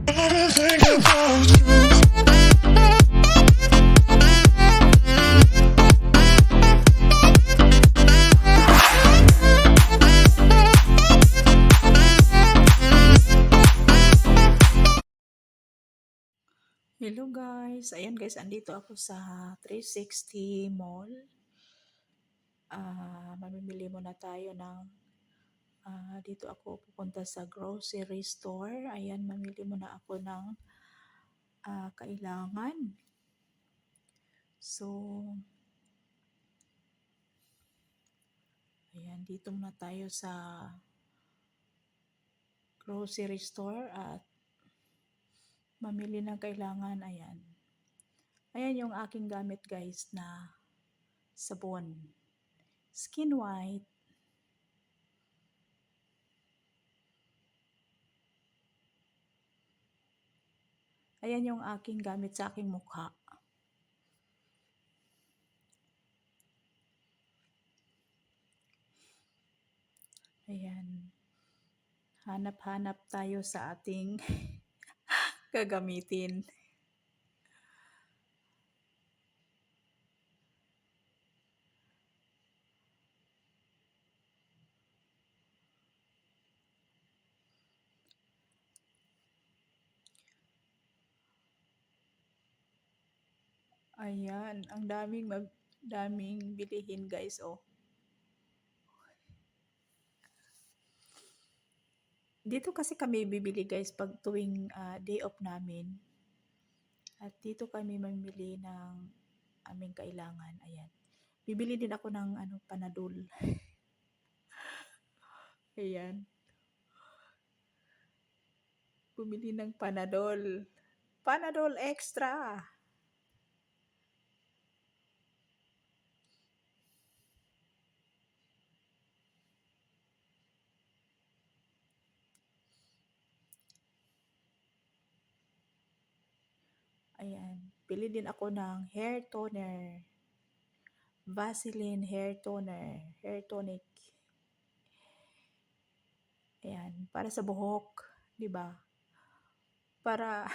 Everything about you. Hello guys, ayan guys, andito ako sa 360 Mall. Mamimili muna tayo ng dito ako pupunta sa grocery store. Ayan, mamili muna ako ng kailangan. So, ayan, dito muna tayo sa grocery store at mamili ng kailangan. Ayan. Ayan yung aking gamit guys na sabon. Skin White. Ayan yung aking gamit sa aking mukha. Ayan. Hanap-hanap tayo sa ating gagamitin. Ayan, ang daming bilihin guys, oh. Dito kasi kami bibili guys pag tuwing day off namin. At dito kami mamili ng aming kailangan. Ayan. Bibili din ako ng Panadol. Ayan. Bumili ng Panadol. Panadol Extra. Ayan. Bili din ako ng hair toner. Vaseline hair toner. Hair tonic. Ayan. Para sa buhok. 'Di ba? Para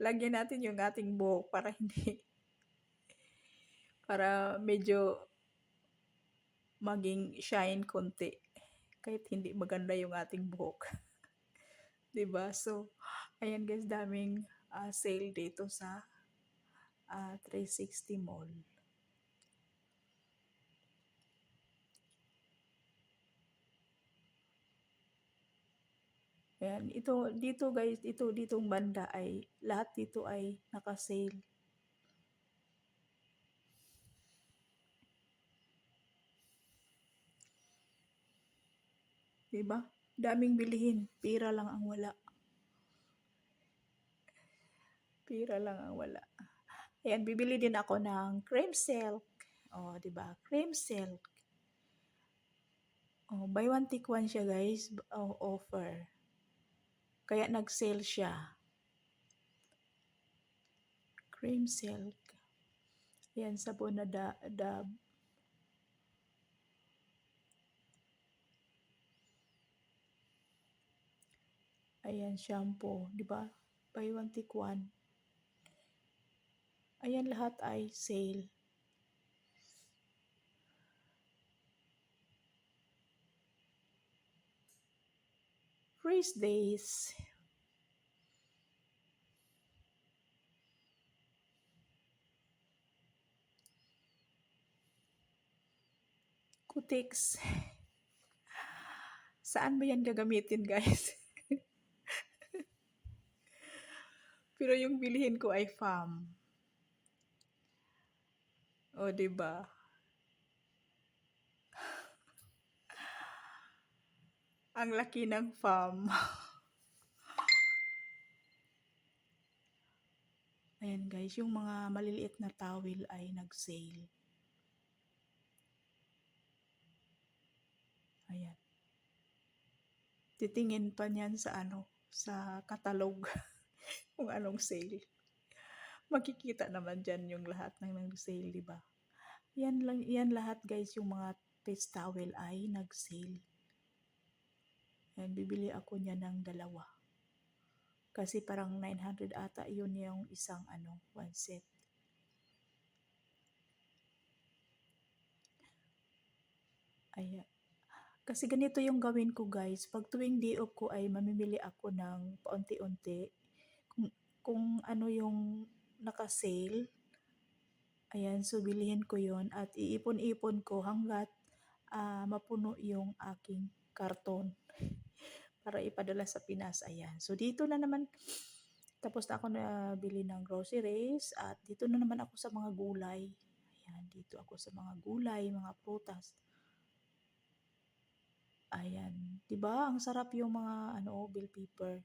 lagyan natin yung ating buhok para para medyo maging shine konti. Kahit hindi maganda yung ating buhok. 'Di ba? So, ayan guys, daming sale dito sa 360 Mall. Ayan, dito guys, ditong banda ay lahat dito ay naka-sale. Diba? Daming bilihin, pira lang ang wala. Pira lang ang wala. Ayan, bibili din ako ng cream silk. Oh, 'di ba? Cream silk. Oh, buy one take one siya, guys. Oh, offer. Kaya nag-sale siya. Cream silk. Ayan, sabon na Dab. Ayan, shampoo, 'di ba? Buy one take one. Ayan, lahat ay sale. Freeze days. Cutics. Saan ba yan gagamitin, guys? Pero yung bilihin ko ay FAM. O, 'di ba? Ang laki ng FAM. Ayan guys, yung mga maliliit na towel ay nag-sale. Ayan. Titingin pa niyan sa katalog kung anong sale. Makikita naman dyan yung lahat ng nag-sale, di ba? Yan lahat guys, yung mga face towel ay nag-sale. Ayan, bibili ako niya ng dalawa. Kasi parang 900 ata yun yung isang one set. Ayan. Kasi ganito yung gawin ko guys. Pag tuwing day off ko ay mamimili ako ng paunti-unti. Kung, kung ano yung naka-sale, ayan, so bilihin ko yon at iipon-ipon ko hanggat mapuno yung aking karton para ipadala sa Pinas. Ayan. So dito na naman, tapos na ako nabili ng groceries at dito na naman ako sa mga gulay. Ayan, dito ako sa mga gulay, mga prutas. Ayan, 'di ba? Ang sarap yung mga bell pepper.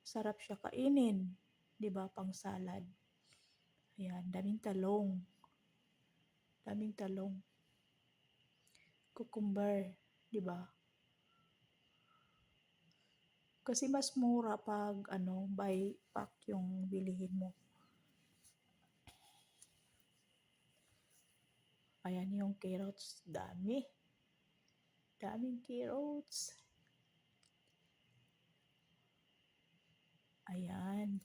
Sarap siya kainin, 'di ba? Pang salad. Ayan, daming talong. Daming talong. Cucumber, 'di ba? Kasi mas mura pag buy pack yung bilihin mo. Ayan yung carrots, dami. Daming carrots. Ayan.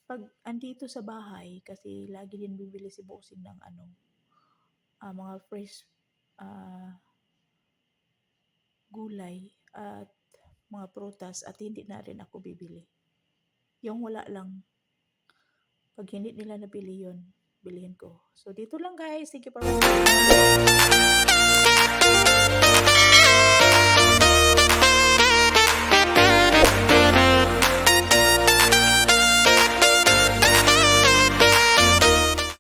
Pag andito sa bahay, kasi lagi din bibili si Bossing ng mga fresh gulay at mga prutas at hindi na rin ako bibili. Yung wala lang, pag hindi nila nabili yun, bilhin ko. So dito lang guys, thank you for watching.